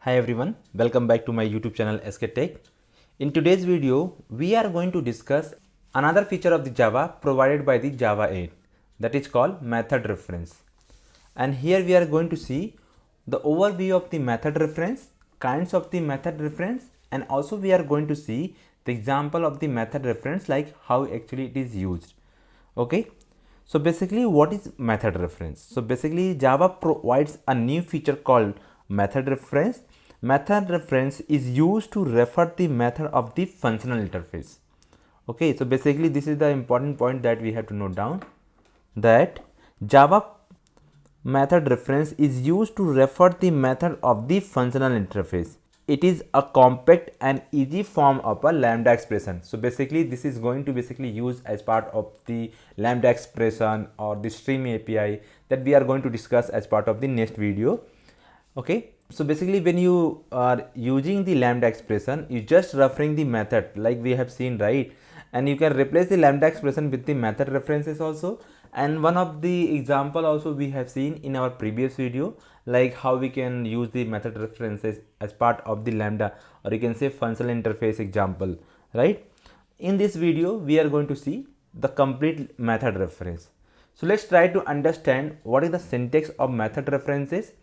Hi everyone, welcome back to my YouTube channel SK Tech. In today's video, we are going to discuss another feature of the Java provided by the Java 8, that is called method reference. And here we are going to see the overview of the method reference, kinds of the method reference, and also we are going to see the example of the method reference, like how actually it is used. Okay. So basically, what is method reference? So basically, Java provides a new feature called method reference. Method reference is used to refer the method of the functional interface. Okay, so basically this is the important point that we have to note down, that Java method reference is used to refer the method of the functional interface. It is a compact and easy form of a lambda expression. So basically this is going to basically use as part of the lambda expression or the stream API that we are going to discuss as part of the next video. Okay, so basically when you are using the lambda expression, you just referring the method like we have seen, right? And you can replace the lambda expression with the method references also. And one of the example also we have seen in our previous video, like how we can use the method references as part of the lambda, or you can say functional interface example, right? In this video we are going to see the complete method reference. So let's try to understand what is the syntax of method references.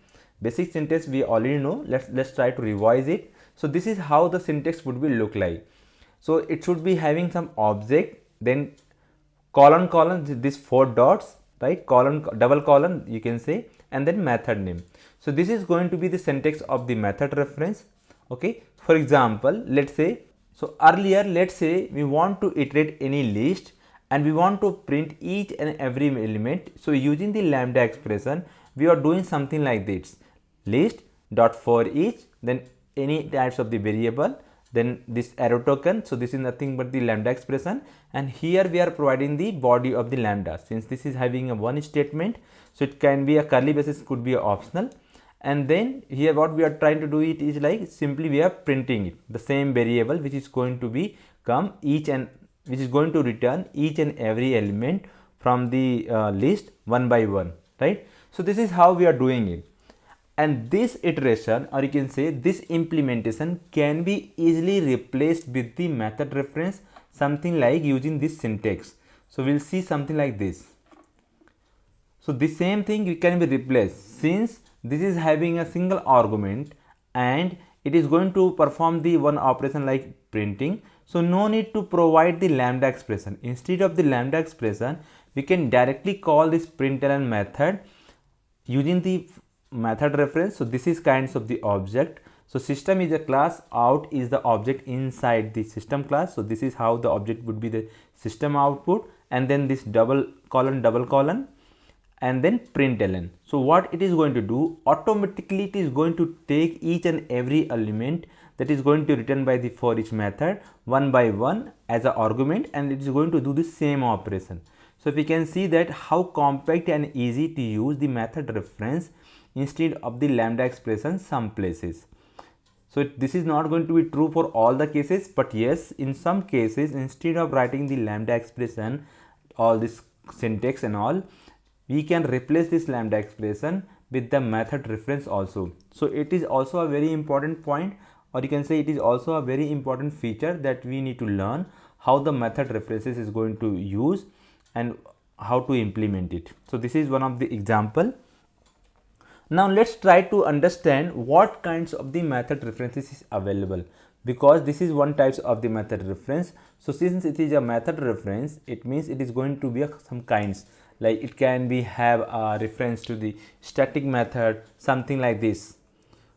Basic syntax we already know. Let's try to revise it. So this is how the syntax would be look like. So it should be having some object, then colon this four dots, right? Colon, double colon you can say, and then method name. So this is going to be the syntax of the method reference. Okay, for example, let's say, so earlier let's say we want to iterate any list and we want to print each and every element. So using the lambda expression we are doing something like this: list dot for each, then any types of the variable, then this arrow token. So this is nothing but the lambda expression, and here we are providing the body of the lambda. Since this is having a one statement, so it can be a curly braces, could be optional. And then here what we are trying to do it is like simply we are printing it, the same variable which is going to be come each and which is going to return each and every element from the list one by one, right? So this is how we are doing it. And this iteration, or you can say this implementation, can be easily replaced with the method reference, something like using this syntax. So we'll see something like this. So the same thing we can be replaced, since this is having a single argument and it is going to perform the one operation like printing. So no need to provide the lambda expression. Instead of the lambda expression, we can directly call this println method using the method reference. So this is kinds of the object. So system is a class, out is the object inside the system class. So this is how the object would be, the system output, and then this double colon, and then println. So what it is going to do, automatically it is going to take each and every element that is going to return by the for each method one by one as an argument, and it is going to do the same operation. So we can see that how compact and easy to use the method reference instead of the lambda expression some places. So this is not going to be true for all the cases, but yes, in some cases instead of writing the lambda expression, all this syntax and all, we can replace this lambda expression with the method reference also. So it is also a very important point, or you can say it is also a very important feature that we need to learn how the method references is going to use and how to implement it. So this is one of the example. Now let's try to understand what kinds of the method references is available, because this is one types of the method reference. So since it is a method reference, it means it is going to be some kinds, like it can be have a reference to the static method, something like this.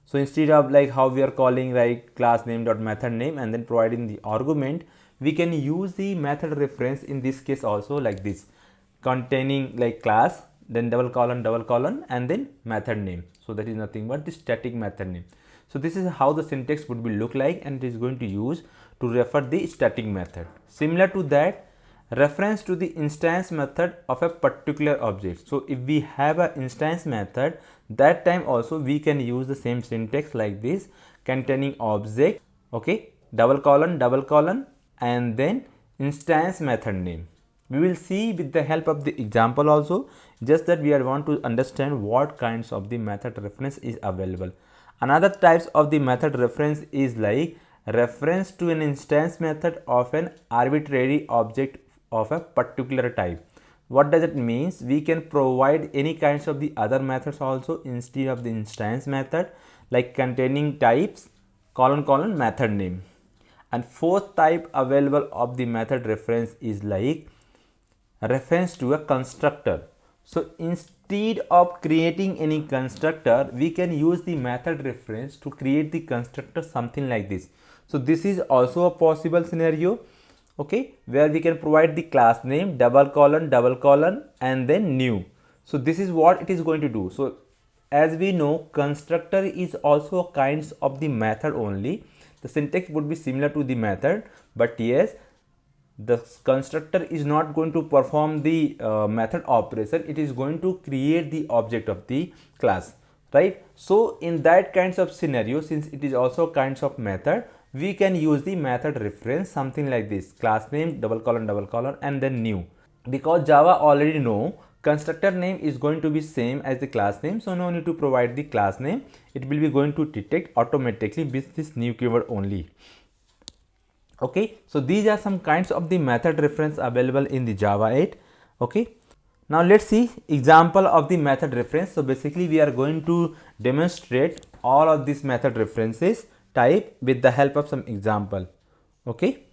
So instead of like how we are calling like class name dot method name and then providing the argument, we can use the method reference in this case also like this, containing like class, then double colon, and then method name. So that is nothing but the static method name. So this is how the syntax would be look like, and it is going to use to refer the static method. Similar to that, reference to the instance method of a particular object. So if we have an instance method, that time also we can use the same syntax like this, containing object, okay, double colon, and then instance method name. We will see with the help of the example also, just that we are want to understand what kinds of the method reference is available. Another types of the method reference is like reference to an instance method of an arbitrary object of a particular type. What does it means? We can provide any kinds of the other methods also instead of the instance method, like containing types colon method name. And fourth type available of the method reference is like reference to a constructor. So instead of creating any constructor, we can use the method reference to create the constructor, something like this. So this is also a possible scenario, okay, where we can provide the class name double colon and then new. So this is what it is going to do. So as we know, constructor is also kinds of the method only. The syntax would be similar to the method, but yes, the constructor is not going to perform the method operation. It is going to create the object of the class, right? So in that kinds of scenario, since it is also kinds of method, we can use the method reference, something like this, class name double colon and then new. Because Java already know constructor name is going to be same as the class name, so no need to provide the class name. It will be going to detect automatically with this new keyword only. Okay, so these are some kinds of the method reference available in the Java 8. Okay, now let's see example of the method reference. So basically we are going to demonstrate all of these method references type with the help of some example. Okay,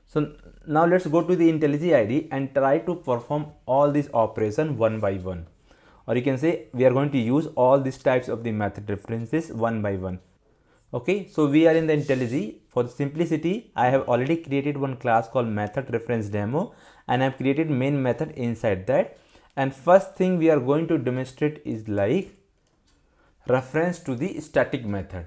so now let's go to the IntelliJ IDE and try to perform all these operations one by one, or you can say we are going to use all these types of the method references one by one. Okay, so we are in the IntelliJ. For simplicity, I have already created one class called method reference demo, and I have created main method inside that. And first thing we are going to demonstrate is like reference to the static method.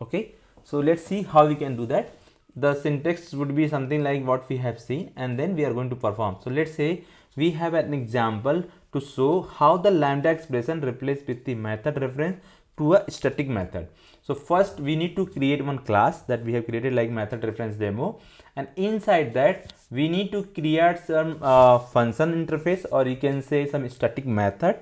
Okay, so let's see how we can do that. The syntax would be something like what we have seen, and then we are going to perform. So let's say we have an example to show how the lambda expression replaces with the method reference to a static method. So first we need to create one class that we have created like method reference demo, and inside that we need to create some function interface, or you can say some static method.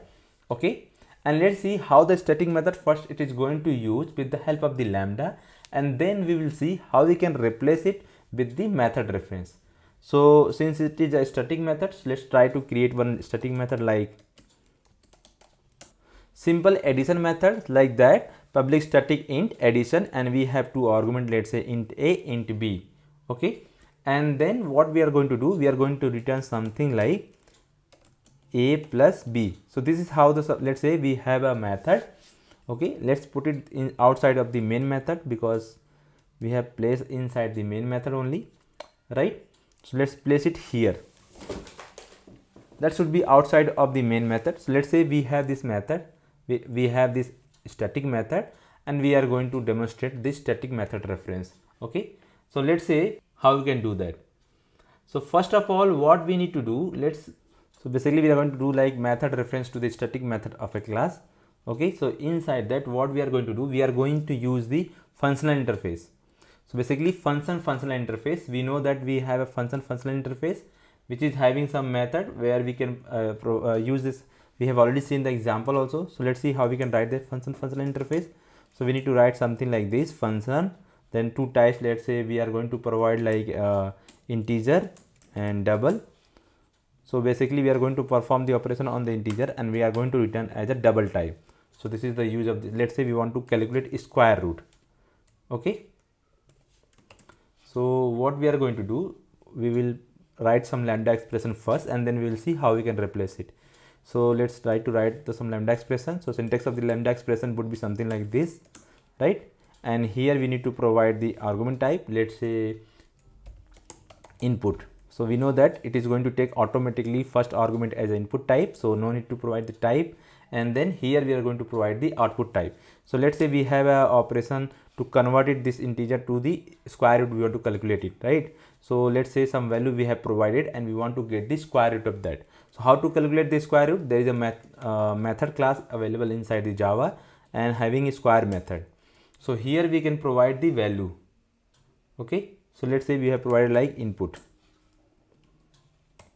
Okay, and let's see how the static method first it is going to use with the help of the lambda, and then we will see how we can replace it with the method reference. So since it is a static method, let's try to create one static method like simple addition method, like that public static int addition, and we have two arguments, let's say int a, int b. Okay, and then what we are going to do, we are going to return something like a plus b. So this is how the, let's say we have a method. Okay, let's put it in outside of the main method because we have placed inside the main method only, right? So let's place it here. That should be outside of the main method. So let's say we have this method, we have this static method, and we are going to demonstrate this static method reference. Okay, so let's say how we can do that. So first of all, what we need to do, so basically we are going to do like method reference to the static method of a class. Okay, so inside that what we are going to do, we are going to use the functional interface. So basically functional interface, we know that we have a functional interface which is having some method where we can use this. We have already seen the example also. So let's see how we can write the functional interface. So we need to write something like this function, then two types. Let's say we are going to provide like integer and double. So basically we are going to perform the operation on the integer, and we are going to return as a double type. So this is the use of this. Let's say we want to calculate square root. Okay, so what we are going to do, we will write some lambda expression first, and then we will see how we can replace it. So let's try to write some lambda expression. So syntax of the lambda expression would be something like this, right? And here we need to provide the argument type, let's say input. So we know that it is going to take automatically first argument as input type, so no need to provide the type. And then here we are going to provide the output type. So let's say we have a operation to convert it this integer to the square root, we want to calculate it, right? So let's say some value we have provided and we want to get the square root of that. So how to calculate the square root? There is a method class available inside the Java and having a square method. So here we can provide the value. Okay, so let's say we have provided like input,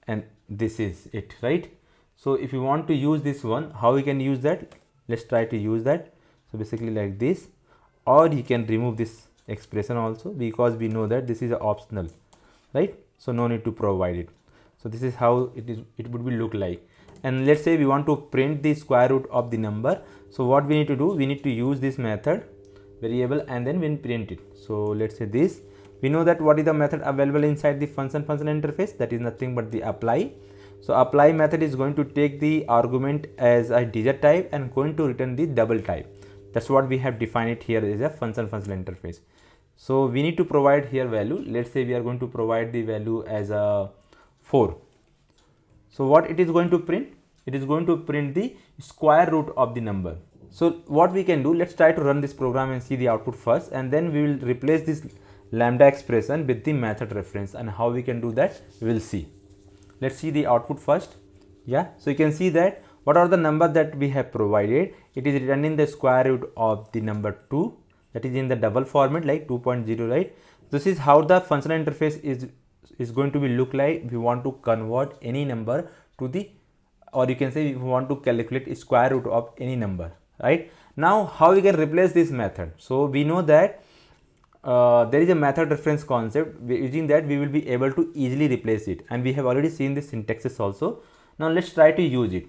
and this is it, right? So if you want to use this one, how we can use that? Let's try to use that. So basically like this. or you can remove this expression also, because we know that this is optional, right? So no need to provide it. So this is how it would be look like. And let's say we want to print the square root of the number. So what we need to do, we need to use this method variable and then we print it. So let's say this, we know that what is the method available inside the function interface, that is nothing but the apply. So apply method is going to take the argument as a digit type and going to return the double type. That's what we have defined it here as a function interface. So we need to provide here value. Let's say we are going to provide the value as a 4. So what it is going to print? It is going to print the square root of the number. So what we can do, let's try to run this program and see the output first, and then we will replace this lambda expression with the method reference, and how we can do that we will see. Let's see the output first. Yeah, so you can see that what are the number that we have provided. It is returning the square root of the number 2, that is in the double format like 2.0, right? This is how the functional interface is going to be look like. If you want to convert any number to the, or you can say if you want to calculate a square root of any number, right? Now how we can replace this method? So we know that there is a method reference concept. Using that we will be able to easily replace it, and we have already seen the syntaxes also. Now let's try to use it.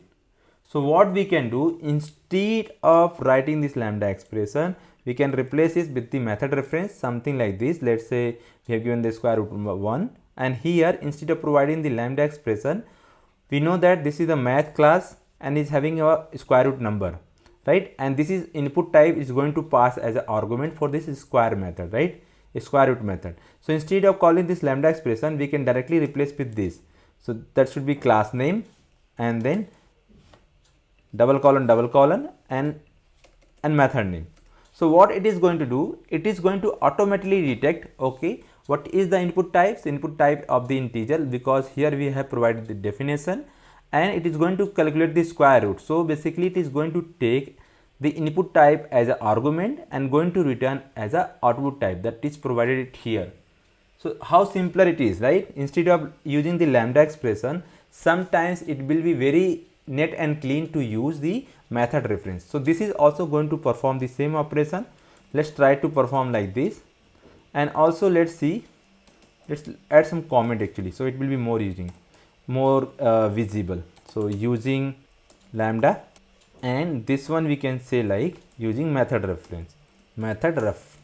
So what we can do, instead of writing this lambda expression, we can replace it with the method reference, something like this. Let's say we have given the square root 1, and here instead of providing the lambda expression, we know that this is the math class and is having a square root number, right? And this is input type is going to pass as an argument for this square method, right? A square root method. So instead of calling this lambda expression, we can directly replace with this. So that should be class name and then double colon and method name. So what it is going to do, it is going to automatically detect, okay, what is the input type of the integer, because here we have provided the definition, and it is going to calculate the square root. So basically it is going to take the input type as an argument and going to return as a output type that is provided here. So how simpler it is, right? Instead of using the lambda expression, sometimes it will be very neat and clean to use the method reference. So this is also going to perform the same operation. Let's try to perform like this, and also let's see, let's add some comment actually, so it will be more visible. So using lambda, and this one we can say like using method reference, method ref,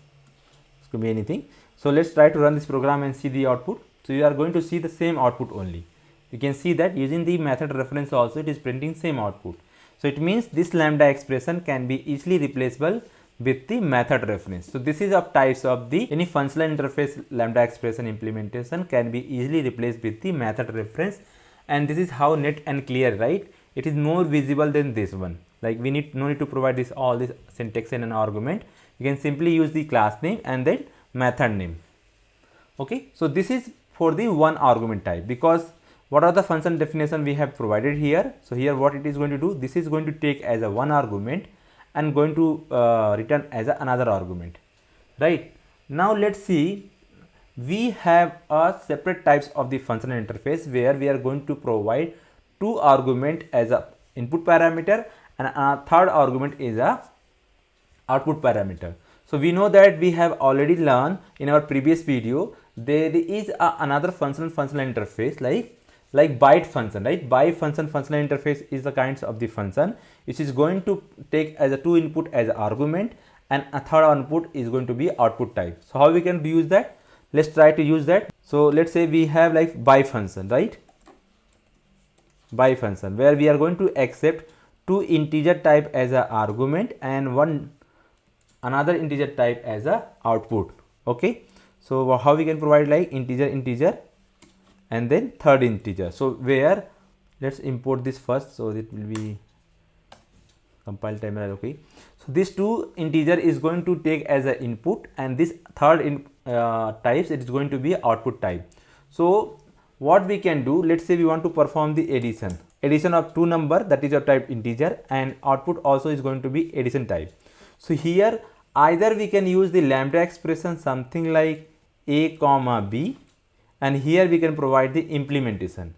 it could be anything. So let's try to run this program and see the output. So you are going to see the same output only. You can see that using the method reference also it is printing same output. So it means this lambda expression can be easily replaceable with the method reference. So this is of types of the any functional interface lambda expression implementation can be easily replaced with the method reference, and this is how neat and clear, right? It is more visible than this one. Like we no need to provide this all this syntax and an argument. You can simply use the class name and then method name. Okay, so this is for the one argument type, because what are the function definition we have provided here. So here what it is going to do, this is going to take as a one argument and going to return as another argument, right? Now let's see, we have a separate types of the functional interface where we are going to provide two argument as a input parameter and a third argument is a output parameter. So we know that we have already learned in our previous video, there is another functional interface like byte function, right? Byte function functional interface is the kinds of the function which is going to take as a two input as an argument, and a third input is going to be output type. So how we can use that? Let's try to use that. So let's say we have like byte function, right? Byte function where we are going to accept two integer type as a argument and another integer type as a output. Okay, so how we can provide like integer and then third integer. So where, let's import this first, so it will be compile timer. Okay, so this two integer is going to take as an input, and this third types it is going to be output type. So what we can do, let's say we want to perform the addition of two number, that is of type integer, and output also is going to be addition type. So here either we can use the lambda expression something like a comma b, and here we can provide the implementation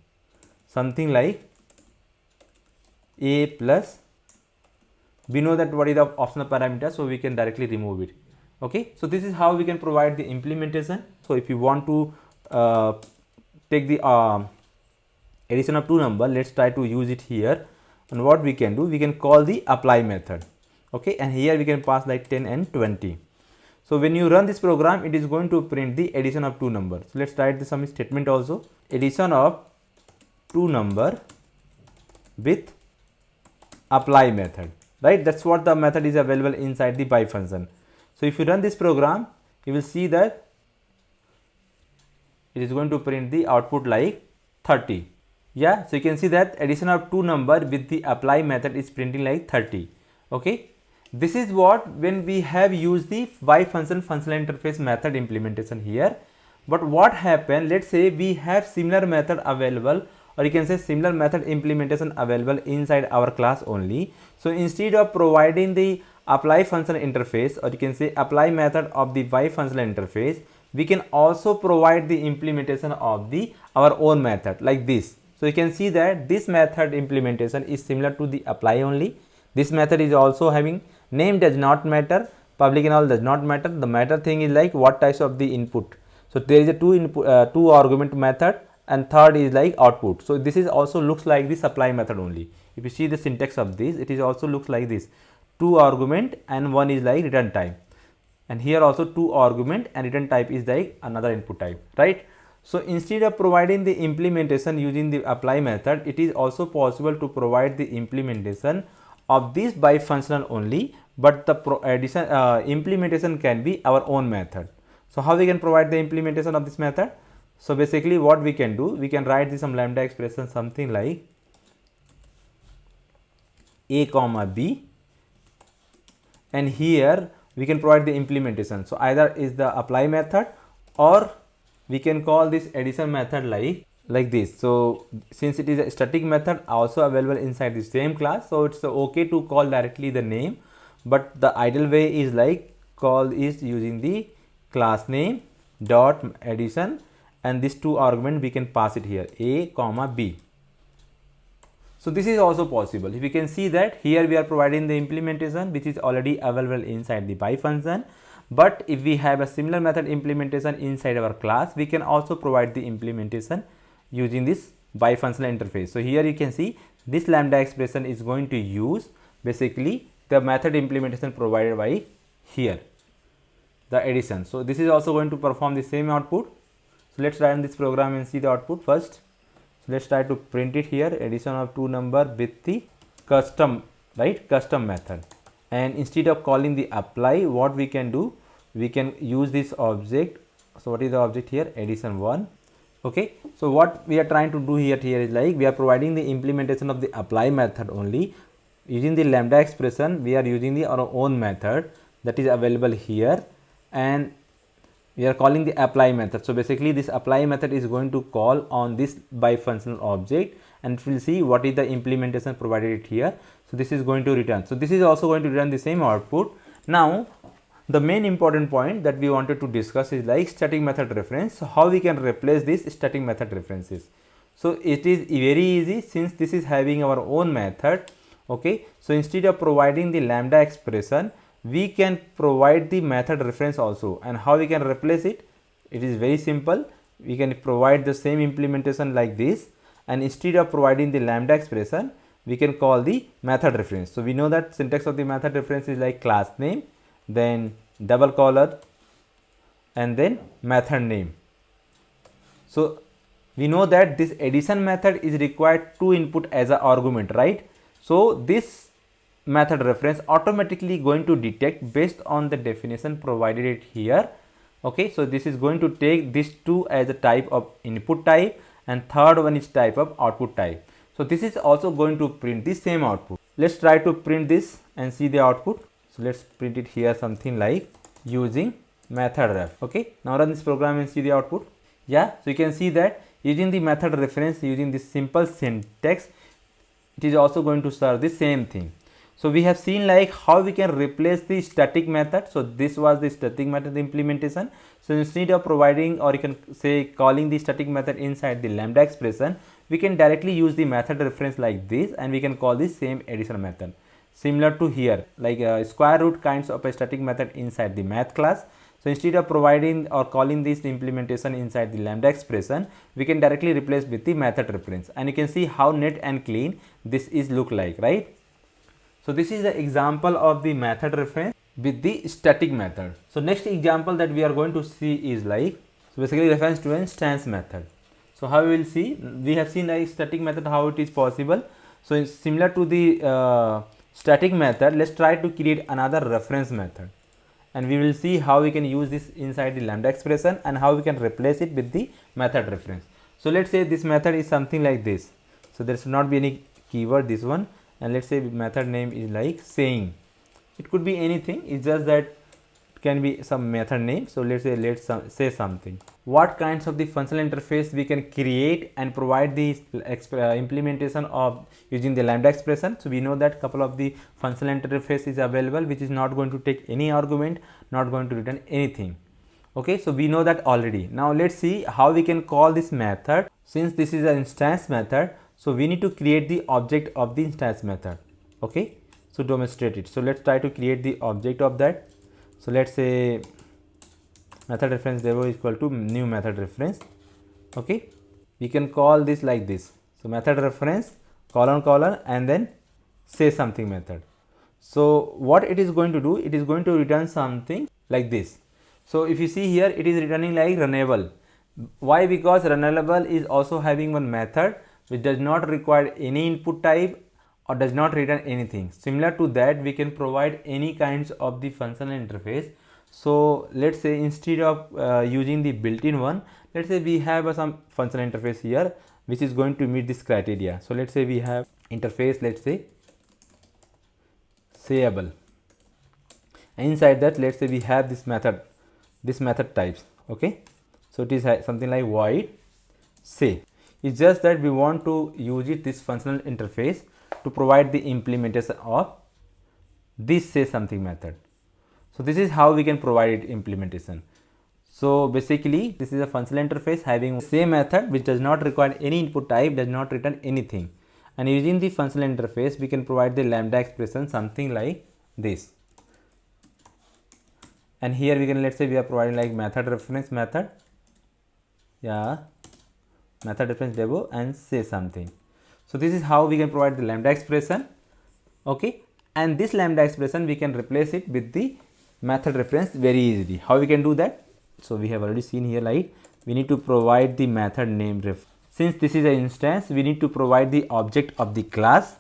something like a plus, we know that what is the optional parameter, so we can directly remove it, Okay, so this is how we can provide the implementation. So if you want to take the addition of two number, let's try to use it here. And what we can do, we can call the apply method. Okay, and here we can pass like 10 and 20. So when you run this program, it is going to print the addition of two numbers. So let's write the sum statement also. Addition of two number with apply method, right? That's what the method is available inside the by function. So if you run this program, you will see that it is going to print the output like 30. Yeah, so you can see that addition of two number with the apply method is printing like 30. Okay, this is what when we have used the by function functional interface method implementation here. But what happened, let's say we have similar method available, or you can say similar method implementation available inside our class only. So instead of providing the apply function interface, or you can say apply method of the by functional interface, we can also provide the implementation of the our own method like this. So you can see that this method implementation is similar to the apply only. This method is also having name does not matter, public and all does not matter. The matter thing is like what types of the input. So there is a two argument method, and third is like output. So this is also looks like the supply method only. If you see the syntax of this, it is also looks like this: two argument and one is like return type, and here also two argument and return type is like another input type, right? So instead of providing the implementation using the apply method, it is also possible to provide the implementation of this by functional only, but the implementation can be our own method. So how we can provide the implementation of this method? So basically what we can do, we can write this some lambda expression something like a comma b, and here we can provide the implementation. So either is the apply method, or we can call this addition method like this. So since it is a static method also available inside the same class, so it's okay to call directly the name, but the ideal way is like call is using the class name dot addition, and this two argument we can pass it here a comma b. So this is also possible. If you can see that here we are providing the implementation which is already available inside the by function. But if we have a similar method implementation inside our class, we can also provide the implementation using this by functional interface. So here you can see this lambda expression is going to use basically the method implementation provided by here, the addition. So this is also going to perform the same output. So let's run this program and see the output first. So let's try to print it here, addition of two number with the custom, right, custom method. And instead of calling the apply, what we can do, we can use this object. So what is the object here? Addition 1. Okay, so what we are trying to do here is like we are providing the implementation of the apply method only. Using the lambda expression, we are using our own method that is available here, and we are calling the apply method. So basically this apply method is going to call on this by functional object, and we'll see what is the implementation provided here. So this is going to return. So this is also going to return the same output. Now the main important point that we wanted to discuss is like static method reference. So how we can replace these static method references? So it is very easy, since this is having our own method. Okay, so instead of providing the lambda expression, we can provide the method reference also. And how we can replace it? It is very simple. We can provide the same implementation like this, and instead of providing the lambda expression, we can call the method reference. So we know that syntax of the method reference is like class name, then double colon, and then method name. So we know that this addition method is required to input as an argument, right? So this method reference automatically going to detect based on the definition provided it here. Okay, so this is going to take this two as a type of input type, and third one is type of output type. So this is also going to print the same output. Let's try to print this and see the output. So let's print it here something like using method ref. Okay, now run this program and see the output. Yeah, so you can see that using the method reference, using this simple syntax, it is also going to serve the same thing. So we have seen like how we can replace the static method. So this was the static method implementation. So instead of providing, or you can say calling the static method inside the lambda expression, we can directly use the method reference like this, and we can call the same addition method. similar to here, like square root kinds of a static method inside the math class. So instead of providing or calling this implementation inside the lambda expression, we can directly replace with the method reference, and you can see how neat and clean this is look like, right? So this is the example of the method reference with the static method. So next example that we are going to see is like, so basically reference to instance method. So how we will see, we have seen a static method how it is possible. So it's similar to the static method, let's try to create another reference method, and we will see how we can use this inside the lambda expression and how we can replace it with the method reference. So let's say this method is something like this. So there should not be any keyword, this one, and let's say method name is like saying. It could be anything, it's just that it can be some method name. So let's say something. What kinds of the functional interface we can create and provide the implementation of using the lambda expression. So we know that couple of the functional interface is available, which is not going to take any argument, not going to return anything. Okay, so we know that already. Now let's see how we can call this method. Since this is an instance method, so we need to create the object of the instance method. Okay, so demonstrate it. So let's try to create the object of that. So let's say method reference demo is equal to new method reference. Okay, we can call this like this. So method reference colon and then say something method. So what it is going to do, it is going to return something like this. So if you see here, it is returning like runnable. Why? Because runnable is also having one method which does not require any input type or does not return anything. Similar to that, we can provide any kinds of the functional interface. So let's say instead of using the built-in one, let's say we have some functional interface here which is going to meet this criteria. So let's say we have interface, let's say sayable, and inside that let's say we have this method types. Okay, so it is something like void say. It's just that we want to use this functional interface to provide the implementation of this say something method. So this is how we can provide it implementation. So basically this is a functional interface having say method which does not require any input type, does not return anything, and using the functional interface we can provide the lambda expression something like this. And here we can, let's say we are providing like method reference method, yeah, method reference demo and say something. So this is how we can provide the lambda expression. Okay, and this lambda expression we can replace it with the method reference very easily. How we can do that? So we have already seen here, like we need to provide the method name ref. Since this is an instance, we need to provide the object of the class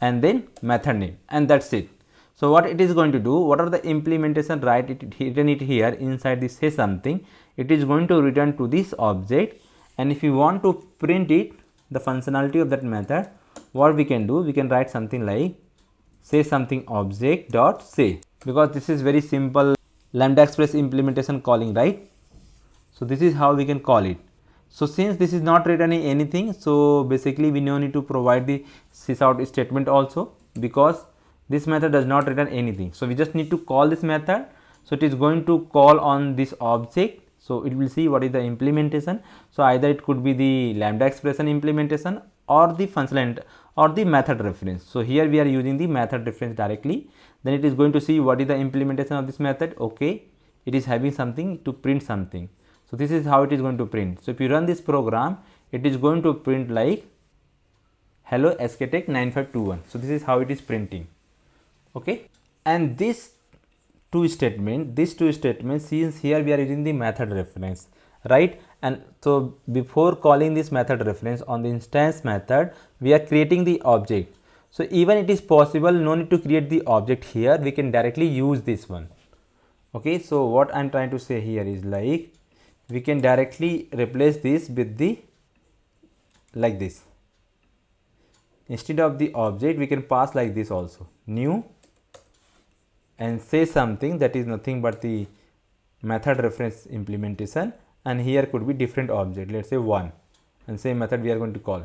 and then method name, and that's it. So what it is going to do, what are the implementation, right? Written it here inside this say something. It is going to return to this object, and if you want to print it, the functionality of that method, what we can do, we can write something like say something object dot say, because this is very simple lambda express implementation calling, right? So this is how we can call it. So since this is not returning anything, so basically we no need to provide the sysout statement also, because this method does not return anything. So we just need to call this method. So it is going to call on this object. So it will see what is the implementation. So either it could be the lambda expression implementation or the functional or the method reference. So here we are using the method reference directly. Then it is going to see what is the implementation of this method. Okay, it is having something to print something. So this is how it is going to print. So if you run this program, it is going to print like hello SKTech 9521. So this is how it is printing. Okay, and these two statements, since here we are using the method reference, right? And so before calling this method reference on the instance method, we are creating the object. So even it is possible, no need to create the object here, we can directly use this one. Okay, so what I'm trying to say here is like we can directly replace this with the like this. Instead of the object, we can pass like this also, new and say something, that is nothing but the method reference implementation, and here could be different object, let's say 1, and same method we are going to call.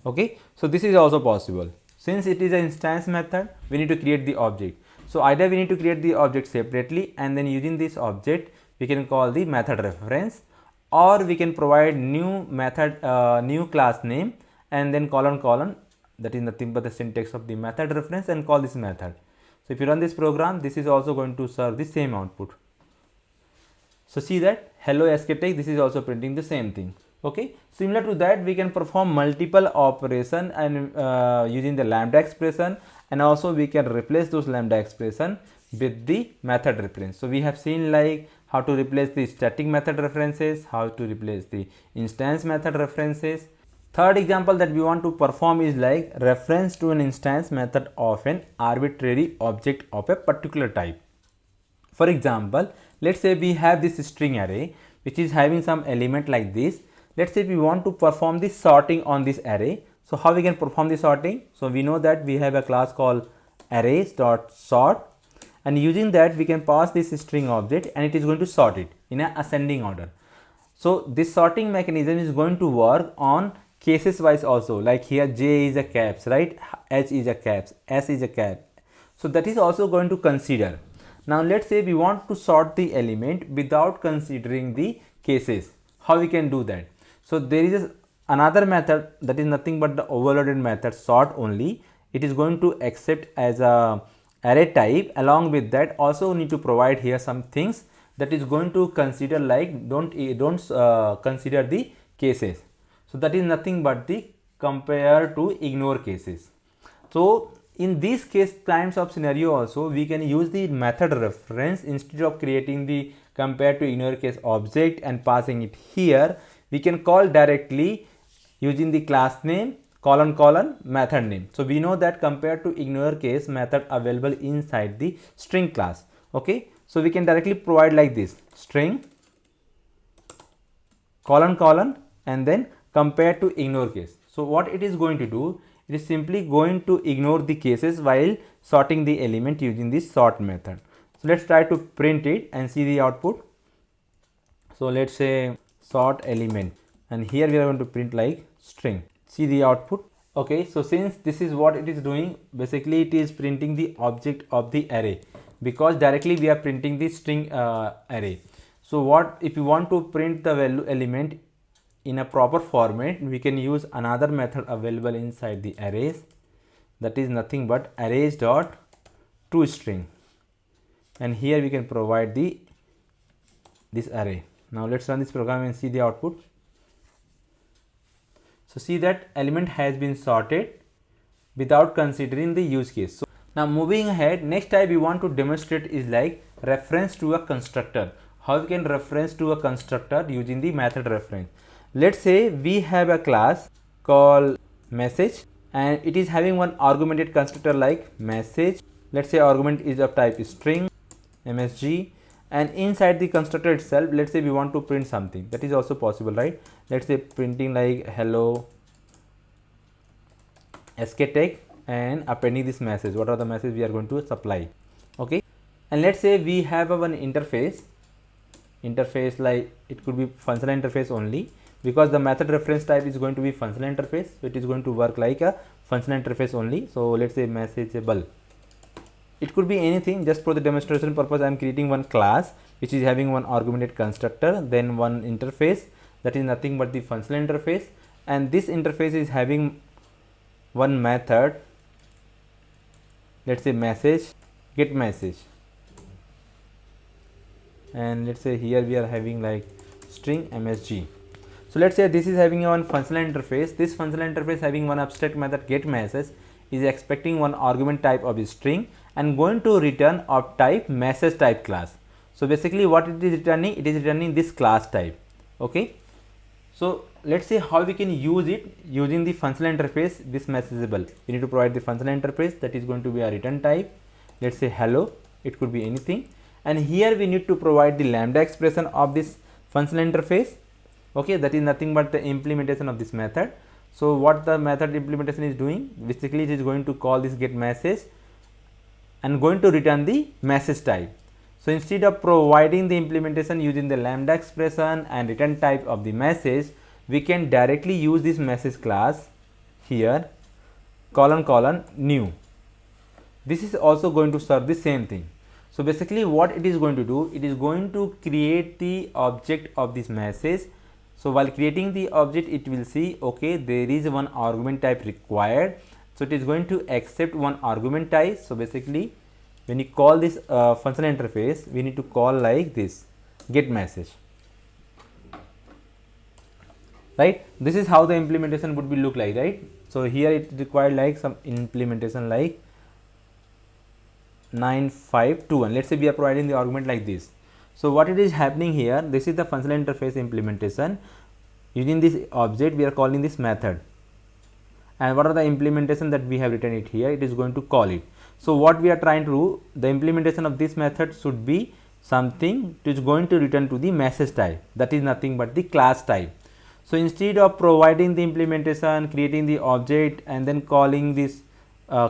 Okay, so this is also possible. Since it is an instance method, we need to create the object. So either we need to create the object separately, and then using this object we can call the method reference, or we can provide new method new class name and then colon that is nothing but the syntax of the method reference, and call this method. So if you run this program, this is also going to serve the same output. So see that hello SKTech, this is also printing the same thing. Okay, similar to that, we can perform multiple operation and using the lambda expression, and also we can replace those lambda expression with the method reference. So we have seen like how to replace the static method references, how to replace the instance method references. Third example that we want to perform is like reference to an instance method of an arbitrary object of a particular type. For example, let's say we have this string array which is having some element like this. Let's say we want to perform the sorting on this array. So how we can perform the sorting? So we know that we have a class called arrays.sort, and using that we can pass this string object and it is going to sort it in an ascending order. So this sorting mechanism is going to work on cases wise also, like here J is a caps, right? H is a caps, S is a cap. So that is also going to consider. Now let's say we want to sort the element without considering the cases. How we can do that? So there is another method that is nothing but the overloaded method sort only. It is going to accept as a array type. Along with that, also need to provide here some things that is going to consider, like don't consider the cases. So that is nothing but the compare to ignore cases. So in this case times of scenario also, we can use the method reference instead of creating the compare to ignore case object and passing it here. We can call directly using the class name colon method name. So we know that compare to ignore case method available inside the string class. Okay, so we can directly provide like this string colon and then compare to ignore case. So what it is going to do, it is simply going to ignore the cases while sorting the element using this sort method. So let's try to print it and see the output. So let's say sort element, and here we are going to print like string. See the output. Okay, so since this is what it is doing, basically it is printing the object of the array, because directly we are printing the string array. So what if you want to print the value element in a proper format, we can use another method available inside the arrays, that is nothing but arrays dot toString, and here we can provide this array. Now let's run this program and see the output. So see that element has been sorted without considering the use case. So now moving ahead, next type we want to demonstrate is like reference to a constructor. How we can reference to a constructor using the method reference. Let's say we have a class called message and it is having one argumented constructor like message. Let's say argument is of type string msg, and inside the constructor itself, let's say we want to print something. That is also possible, right? Let's say printing like hello SKTech and appending this message. What are the messages we are going to supply? Okay, and let's say we have one interface like it could be functional interface only, because the method reference type is going to be functional interface, so it is going to work like a functional interface only. So let's say messageable. It could be anything. Just for the demonstration purpose, I am creating one class which is having one argumented constructor, then one interface that is nothing but the functional interface, and this interface is having one method, let's say message get message, and let's say here we are having like string msg. So let's say this is having one functional interface. This functional interface having one abstract method get message is expecting one argument type of a string and going to return of type message type class. So basically what it is returning, it is returning this class type. Okay, so let's see how we can use it using the functional interface, this messageable. We need to provide the functional interface that is going to be a return type. Let's say hello, it could be anything, and here we need to provide the lambda expression of this functional interface. Okay, that is nothing but the implementation of this method. So what the method implementation is doing, basically it is going to call this get message and going to return the message type. So instead of providing the implementation using the lambda expression and return type of the message, we can directly use this message class here colon new. This is also going to serve the same thing. So basically what it is going to do, it is going to create the object of this message. So while creating the object, it will see, okay, there is one argument type required, So it is going to accept one argument type. So basically when you call this functional interface, we need to call like this, get message, right? This is how the implementation would be look like, right? So here it required like some implementation like 9521. Let's say we are providing the argument like this. So what it is happening here, this is the functional interface implementation. Using this object we are calling this method, and what are the implementation that we have written it here, it is going to call it. So what we are trying to do, the implementation of this method should be something which is going to return to the message type, that is nothing but the class type. So instead of providing the implementation, creating the object and then calling this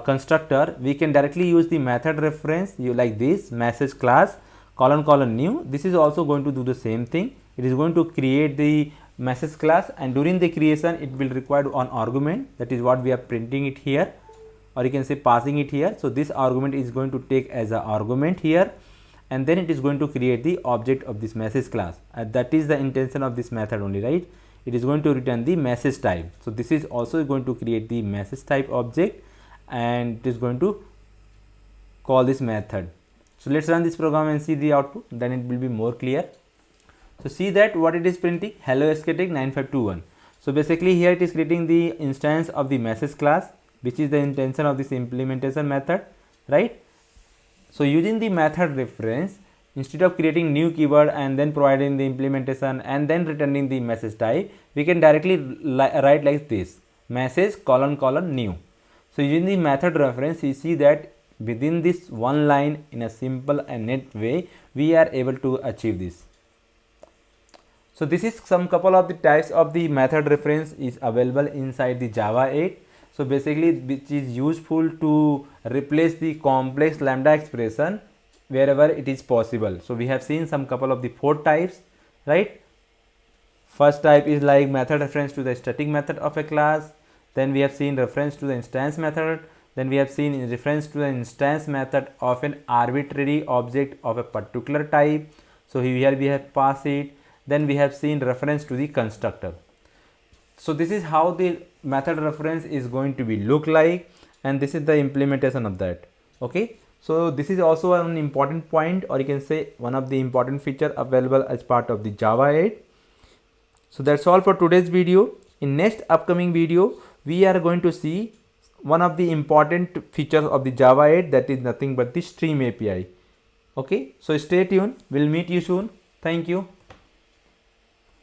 constructor, we can directly use the method reference like this, message class colon new. This is also going to do the same thing. It is going to create the message class, and during the creation it will require an argument, that is what we are printing it here, or you can say passing it here. So this argument is going to take as an argument here, and then it is going to create the object of this message class, and that is the intention of this method only, right? It is going to return the message type. So this is also going to create the message type object, and it is going to call this method. So let's run this program and see the output, then it will be more clear. So see that what it is printing, hello SKTech 9521. So basically here it is creating the instance of the message class, which is the intention of this implementation method, right? So using the method reference, instead of creating new keyword and then providing the implementation and then returning the message type, we can directly write like this, message colon new. So using the method reference, you see that within this one line, in a simple and neat way, we are able to achieve this. So this is some couple of the types of the method reference is available inside the Java 8. So basically which is useful to replace the complex lambda expression wherever it is possible. So we have seen some couple of the 4 types, right? First type is like method reference to the static method of a class. Then we have seen reference to the instance method. Then we have seen reference to the instance method of an arbitrary object of a particular type. So here we have pass it. Then we have seen reference to the constructor. So this is how the method reference is going to be look like, and this is the implementation of that. Okay, so this is also an important point, or you can say one of the important feature available as part of the Java 8. So that's all for today's video. In next upcoming video, we are going to see one of the important features of the Java 8, that is nothing but the stream API. Okay, so stay tuned. We'll meet you soon. Thank you.